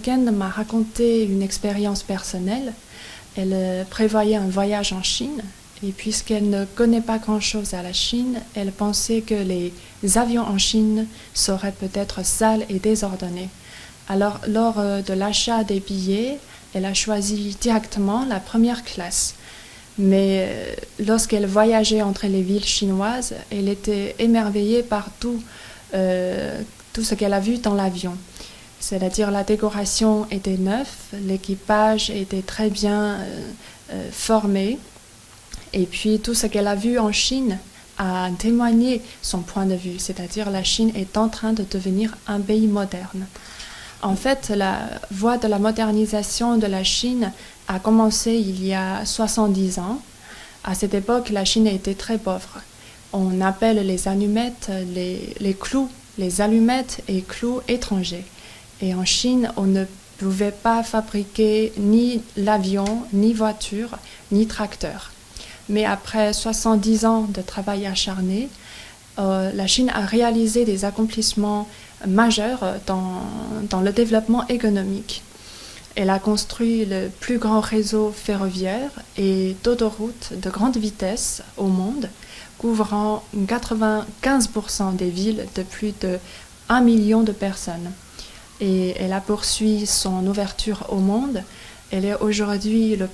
Hoken m'a raconté une expérience personnelle. Elle prévoyait un voyage en Chine et puisqu'elle ne connaît pas grand-chose à la Chine, elle pensait que les avions en Chine seraient peut-être sales et désordonnés. Alors, lors de l'achat des billets, elle a choisi directement la première classe. Mais lorsqu'elle voyageait entre les villes chinoises, elle était émerveillée par tout ce qu'elle a vu dans l'avion. C'est-à-dire la décoration était neuve, l'équipage était très bien formé, et puis tout ce qu'elle a vu en Chine a témoigné son point de vue, c'est-à-dire la Chine est en train de devenir un pays moderne. En fait, la voie de la modernisation de la Chine a commencé il y a 70 ans. À cette époque, la Chine était très pauvre. On appelle les allumettes les clous, les allumettes et clous étrangers. Et en Chine, on ne pouvait pas fabriquer ni l'avion, ni voiture, ni tracteur. Mais après 70 ans de travail acharné, la Chine a réalisé des accomplissements majeurs dans le développement économique. Elle a construit le plus grand réseau ferroviaire et d'autoroutes de grande vitesse au monde, couvrant 95% des villes de plus de 1 million de personnes. Et elle a poursuivi son ouverture au monde. Elle est aujourd'hui le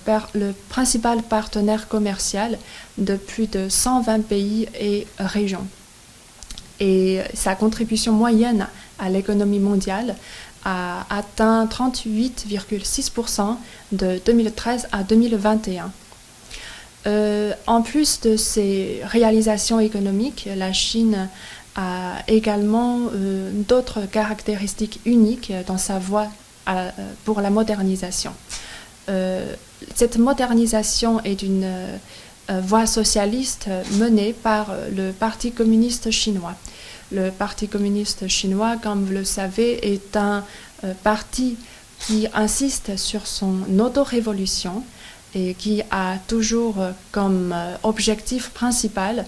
principal partenaire commercial de plus de 120 pays et régions. Et sa contribution moyenne à l'économie mondiale a atteint 38,6% de 2013 à 2021. En plus de ses réalisations économiques, la Chine a également d'autres caractéristiques uniques dans sa voie pour la modernisation. Cette modernisation est une voie socialiste menée par le Parti communiste chinois. Le Parti communiste chinois, comme vous le savez, est un parti qui insiste sur son auto-révolution et qui a toujours comme objectif principal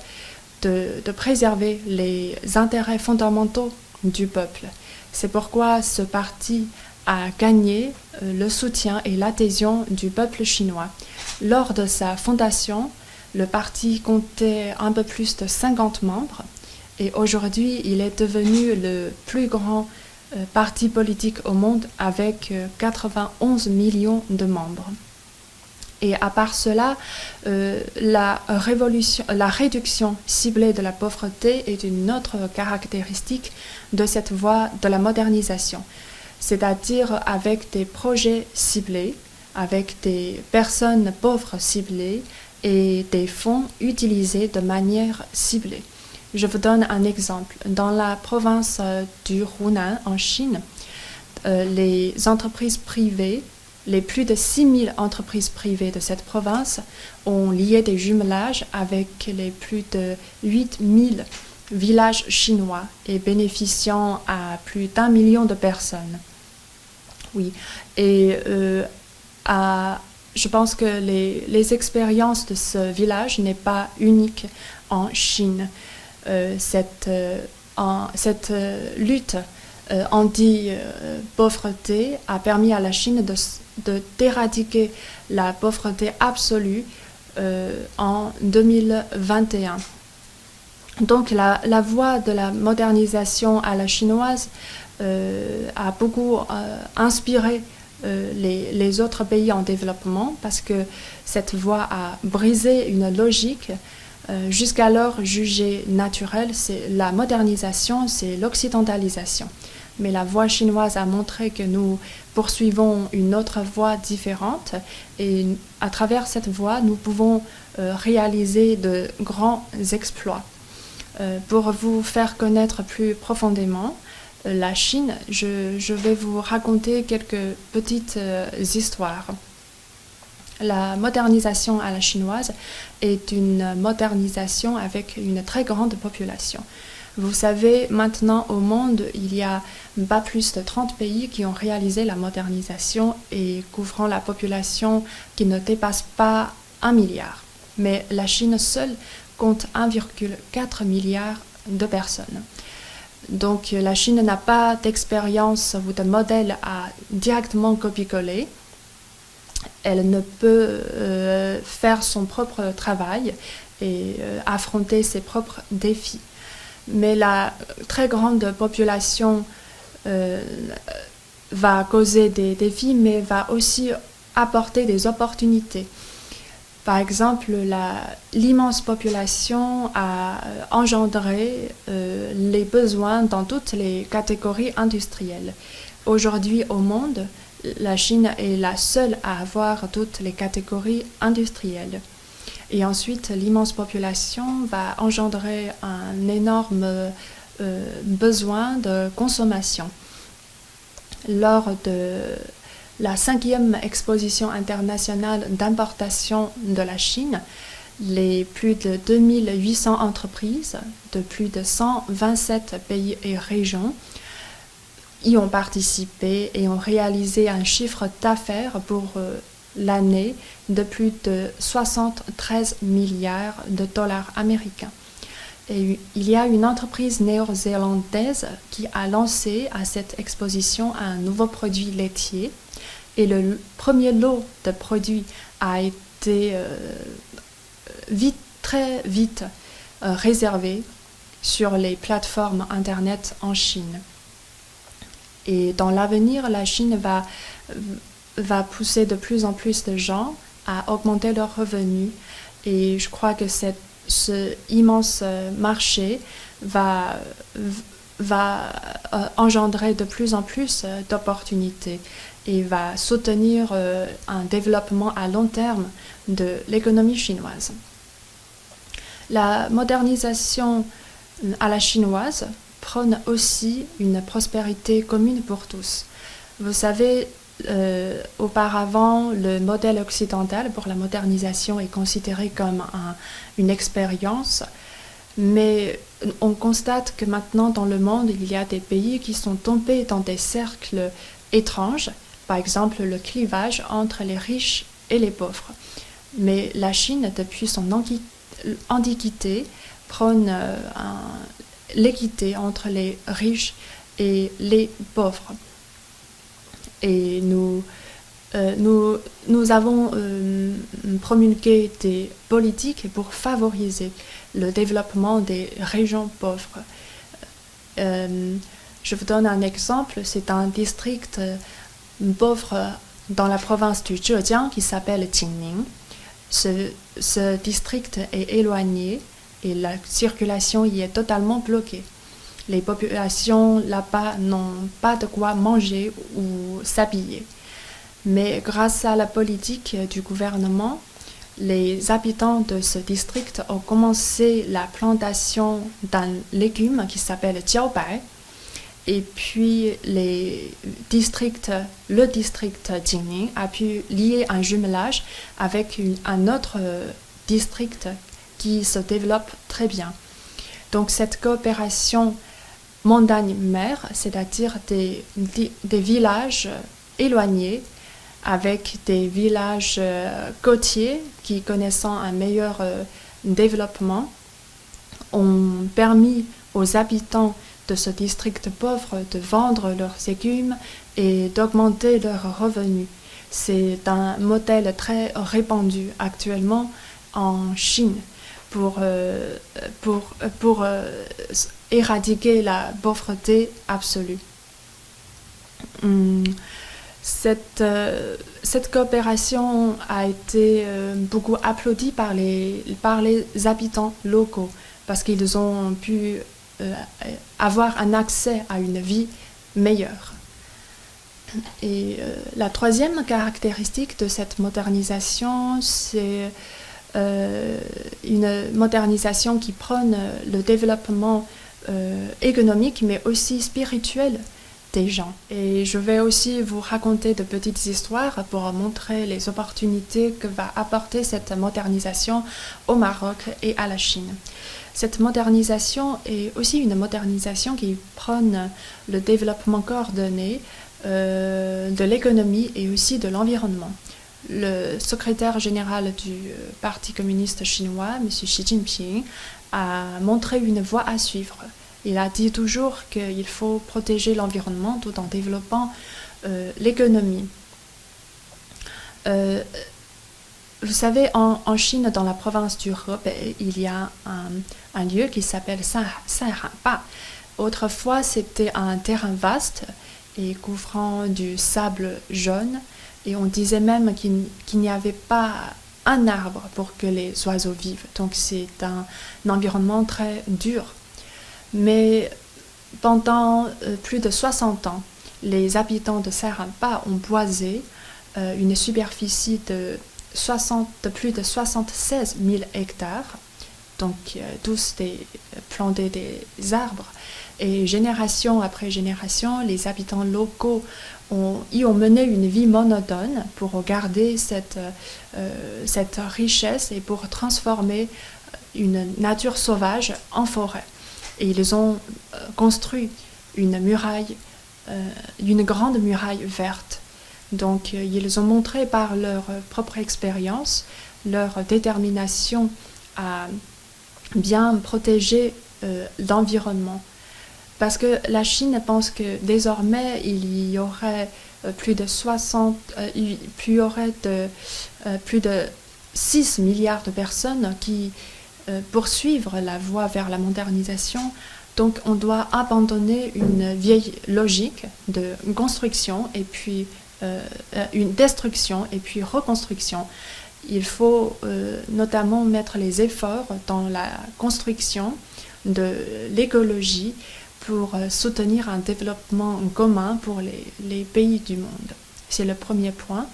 de préserver les intérêts fondamentaux du peuple. C'est pourquoi ce parti a gagné le soutien et l'adhésion du peuple chinois. Lors de sa fondation, le parti comptait un peu plus de 50 membres et aujourd'hui il est devenu le plus grand parti politique au monde avec 91 millions de membres. Et à part cela, la réduction ciblée de la pauvreté est une autre caractéristique de cette voie de la modernisation, c'est-à-dire avec des projets ciblés, avec des personnes pauvres ciblées et des fonds utilisés de manière ciblée. Je vous donne un exemple. Dans la province du Hunan, en Chine, les entreprises privées, les plus de 6000 entreprises privées de cette province ont lié des jumelages avec les plus de 8000 villages chinois et bénéficiant à plus d'1 million de personnes. Oui, et je pense que les expériences de ce village n'est pas unique en Chine. Cette lutte anti-pauvreté a permis à la Chine d'éradiquer la pauvreté absolue en 2021. Donc la voie de la modernisation à la chinoise a beaucoup inspiré les autres pays en développement parce que cette voie a brisé une logique jusqu'alors jugée naturelle. C'est la modernisation, c'est l'occidentalisation. Mais la voie chinoise a montré que nous poursuivons une autre voie différente et à travers cette voie, nous pouvons réaliser de grands exploits. Pour vous faire connaître plus profondément la Chine, je vais vous raconter quelques petites histoires. La modernisation à la chinoise est une modernisation avec une très grande population. Vous savez, maintenant au monde, il y a pas plus de 30 pays qui ont réalisé la modernisation et couvrant la population qui ne dépasse pas 1 milliard. Mais la Chine seule compte 1,4 milliard de personnes. Donc la Chine n'a pas d'expérience ou de modèle à directement copier-coller. Elle ne peut faire son propre travail et affronter ses propres défis. Mais la très grande population va causer des défis, mais va aussi apporter des opportunités. Par exemple, l'immense population a engendré les besoins dans toutes les catégories industrielles. Aujourd'hui au monde, la Chine est la seule à avoir toutes les catégories industrielles. Et ensuite, l'immense population va engendrer un énorme besoin de consommation. Lors de la 5e exposition internationale d'importation de la Chine, les plus de 2800 entreprises de plus de 127 pays et régions y ont participé et ont réalisé un chiffre d'affaires pour l'année de plus de 73 milliards de dollars américains. Et il y a une entreprise néo-zélandaise qui a lancé à cette exposition un nouveau produit laitier. Et le premier lot de produits a été très vite réservé sur les plateformes Internet en Chine. Et dans l'avenir, la Chine va pousser de plus en plus de gens à augmenter leurs revenus. Et je crois que ce immense marché va engendrer de plus en plus d'opportunités et va soutenir un développement à long terme de l'économie chinoise. La modernisation à la chinoise prône aussi une prospérité commune pour tous. Vous savez, auparavant, le modèle occidental pour la modernisation est considéré comme une expérience, mais on constate que maintenant dans le monde, il y a des pays qui sont tombés dans des cercles étranges, par exemple le clivage entre les riches et les pauvres. Mais la Chine, depuis son antiquité, prône l'équité entre les riches et les pauvres. Et nous avons promulgué des politiques pour favoriser le développement des régions pauvres. Je vous donne un exemple, c'est un district pauvre dans la province du Zhejiang qui s'appelle Jingning. Ce district est éloigné et la circulation y est totalement bloquée. Les populations là-bas n'ont pas de quoi manger ou s'habiller. Mais grâce à la politique du gouvernement, les habitants de ce district ont commencé la plantation d'un légume qui s'appelle jiaobai. Et puis le district Jingning a pu lier un jumelage avec un autre district qui se développe très bien. Donc cette coopération montagne-mer, c'est-à-dire des villages éloignés avec des villages côtiers qui connaissant un meilleur développement, ont permis aux habitants de ce district pauvre de vendre leurs légumes et d'augmenter leurs revenus. C'est un modèle très répandu actuellement en Chine pour éradiquer la pauvreté absolue. Cette coopération a été beaucoup applaudie par les habitants locaux parce qu'ils ont pu avoir un accès à une vie meilleure. Et la troisième caractéristique de cette modernisation, c'est une modernisation qui prône le développement économique mais aussi spirituel des gens. Et je vais aussi vous raconter de petites histoires pour montrer les opportunités que va apporter cette modernisation au Maroc et à la Chine. Cette modernisation est aussi une modernisation qui prône le développement coordonné de l'économie et aussi de l'environnement. Le secrétaire général du Parti communiste chinois, M. Xi Jinping, a montré une voie à suivre. Il a dit toujours qu'il faut protéger l'environnement tout en développant l'économie. Vous savez, en Chine, dans la province du Hebei, il y a un lieu qui s'appelle Sanhanpa. Autrefois, c'était un terrain vaste et couvrant du sable jaune. Et on disait même qu'il n'y avait pas un arbre pour que les oiseaux vivent. Donc c'est un environnement très dur. Mais pendant plus de 60 ans, les habitants de Sanhanpa ont boisé une superficie de plus de 76 000 hectares, donc tous plantés des arbres. Et génération après génération, les habitants locaux y ont mené une vie monotone pour garder cette richesse et pour transformer une nature sauvage en forêt. Et ils ont construit une grande muraille verte. Donc ils ont montré par leur propre expérience leur détermination à bien protéger l'environnement. Parce que la Chine pense que désormais il y aurait plus de 6 milliards de personnes qui poursuivent la voie vers la modernisation. Donc on doit abandonner une vieille logique de construction et puis une destruction et puis reconstruction. Il faut notamment mettre les efforts dans la construction de l'écologie pour soutenir un développement commun pour les pays du monde. C'est le premier point.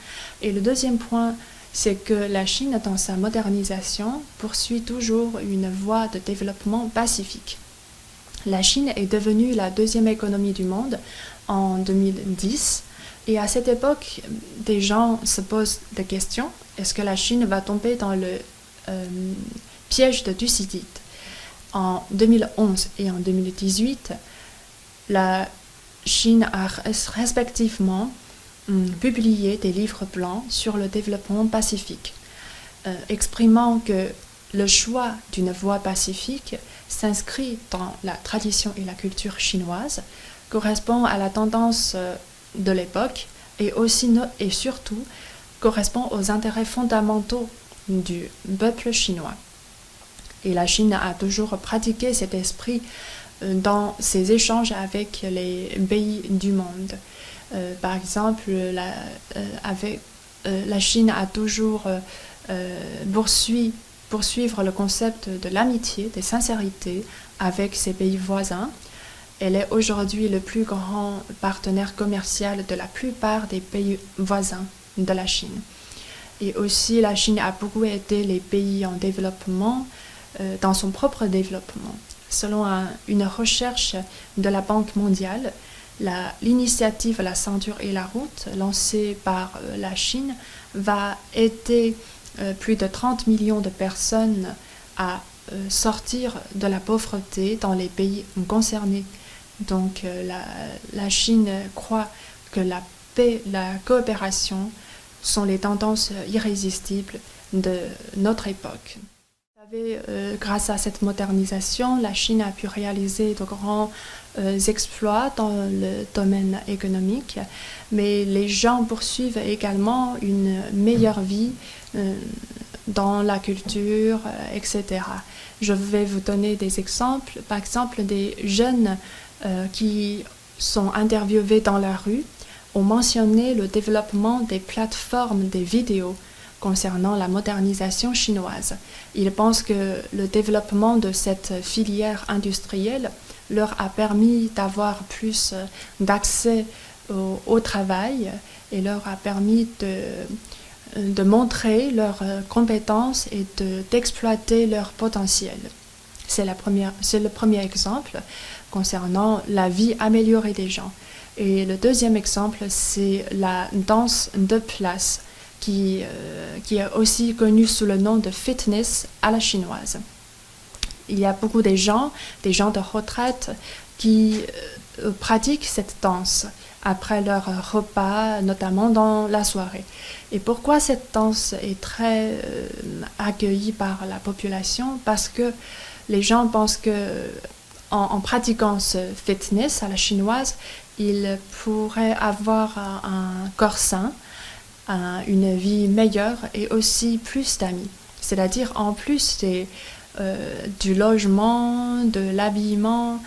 Et le deuxième point, c'est que la Chine, dans sa modernisation, poursuit toujours une voie de développement pacifique. La Chine est devenue la deuxième économie du monde en 2010. Et à cette époque, des gens se posent des questions. Est-ce que la Chine va tomber dans le piège de Thucydide? En 2011 et en 2018, la Chine a respectivement publié des livres blancs sur le développement pacifique, exprimant que le choix d'une voie pacifique s'inscrit dans la tradition et la culture chinoise, correspond à la tendance de l'époque et aussi et surtout correspond aux intérêts fondamentaux du peuple chinois. Et la Chine a toujours pratiqué cet esprit dans ses échanges avec les pays du monde. Par exemple, la Chine a toujours poursuivre le concept de l'amitié, de sincérité avec ses pays voisins. Elle est aujourd'hui le plus grand partenaire commercial de la plupart des pays voisins de la Chine. Et aussi, la Chine a beaucoup aidé les pays en développement dans son propre développement. Selon une recherche de la Banque mondiale, l'initiative La ceinture et la route, lancée par la Chine, va aider plus de 30 millions de personnes à sortir de la pauvreté dans les pays concernés. Donc la Chine croit que la paix, la coopération sont les tendances irrésistibles de notre époque. Grâce à cette modernisation, la Chine a pu réaliser de grands exploits dans le domaine économique, mais les gens poursuivent également une meilleure vie dans la culture, etc. Je vais vous donner des exemples. Par exemple, des jeunes qui sont interviewés dans la rue ont mentionné le développement des plateformes des vidéos concernant la modernisation chinoise. Ils pensent que le développement de cette filière industrielle leur a permis d'avoir plus d'accès au travail et leur a permis de montrer leurs compétences et d'exploiter leur potentiel. C'est le premier exemple concernant la vie améliorée des gens. Et le deuxième exemple, c'est la danse de place, qui est aussi connue sous le nom de fitness à la chinoise. Il y a beaucoup de gens de retraite qui pratiquent cette danse après leur repas, notamment dans la soirée. Et pourquoi cette danse est très accueillie par la population? Parce que les gens pensent que en pratiquant ce fitness à la chinoise, ils pourraient avoir un corps sain, une vie meilleure et aussi plus d'amis. C'est-à-dire en plus du logement, de l'habillement,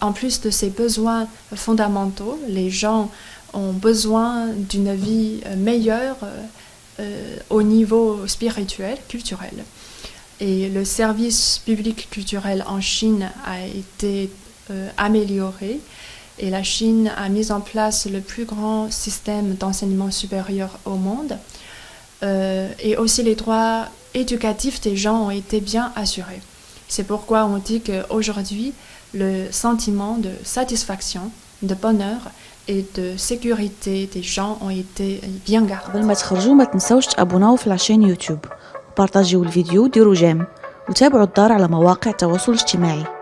en plus de ces besoins fondamentaux, les gens ont besoin d'une vie meilleure au niveau spirituel, culturel. Et le service public culturel en Chine a été amélioré et la Chine a mis en place le plus grand système d'enseignement supérieur au monde. Et aussi les droits éducatifs des gens ont été bien assurés. C'est pourquoi on dit qu'aujourd'hui, le sentiment de satisfaction, de bonheur et de sécurité des gens ont été bien gardés. قبل ما تخرجوا ما تنسوش تابوناو في العشان يوتيوب وبارطاجيو الفيديو وديروا جيم وتابعوا الدار على مواقع التواصل الاجتماعي.